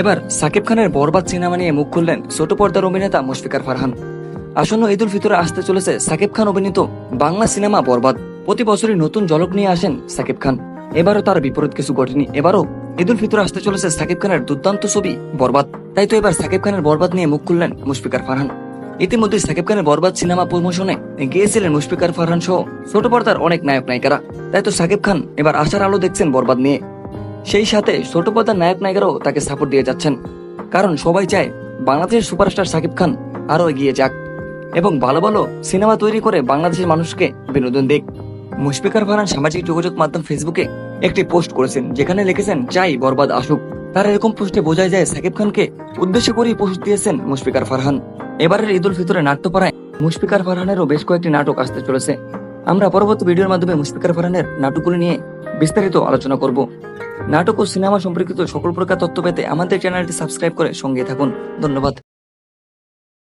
এবার সাকিব খানের বরবাদ সিনেমা নিয়ে মুখ খুললেন ছোট পর্দার অভিনেতা মুশফিকার ফারহান। আসন্ন ঈদ উল ফিতরে আসতে চলেছে সাকিব খান অভিনীত বাংলা সিনেমা বরবাদ। প্রতি বছরই নতুন ঝলক নিয়ে আসেন সাকিব খান। এবারও তার বিপরীত কিছু ঘটেনি। এবারও ঈদ উল ফিতরে আসতে চলেছে সাকিব খানের দুর্দান্ত ছবি বরবাদ। তাই তো এবার সাকিব খানের বরবাদ নিয়ে মুখ খুললেন মুশফিকার ফারহান। ইতিমধ্যে সাকিব খানের বরবাদ সিনেমা প্রমোশনে গিয়েছিলেন মুশফিকার ফারহান সহ ছোট পর্দার অনেক নায়ক নায়িকারা। তাই তো সাকিব খান এবার আশার আলো দেখছেন বরবাদ নিয়ে। সেই সাথে ছোট পর্দার নায়ক নায়িকারাও তাকে সাপোর্ট দিয়ে যাচ্ছেন, কারণ সবাই চায় বাংলাদেশের সুপারস্টার সাকিব খান আরো এগিয়ে যাক এবং ভালো ভালো সিনেমা তৈরি করে বাংলাদেশের মানুষকে বিনোদন দিক। মুশফিকার ফারহান সামাজিক যোগাযোগ মাধ্যম ফেসবুকে একটি পোস্ট করেছেন, যেখানে লিখেছেন চাই বরবাদ আসুক। তার এরকম পোস্টে বোঝা যায় সাকিব খানকে উদ্দেশ্য করেই পোস্ট দিয়েছেন মুশফিকার ফারহান। এবারের ঈদ উল ফিতরে নাট্যপাড়ায় মুশফিকার ফারহানেরও বেশ কয়েকটি নাটক আসতে চলেছে। আমরা পরবর্তী ভিডিওর মাধ্যমে মুশফিকার ফারহানের নাটকগুলি নিয়ে বিস্তারিত আলোচনা করব। নাটক ও সিনেমা সম্পর্কিত সকল প্রকার তথ্য পেতে আমাদের চ্যানেলটি সাবস্ক্রাইব করে সঙ্গে থাকুন। ধন্যবাদ।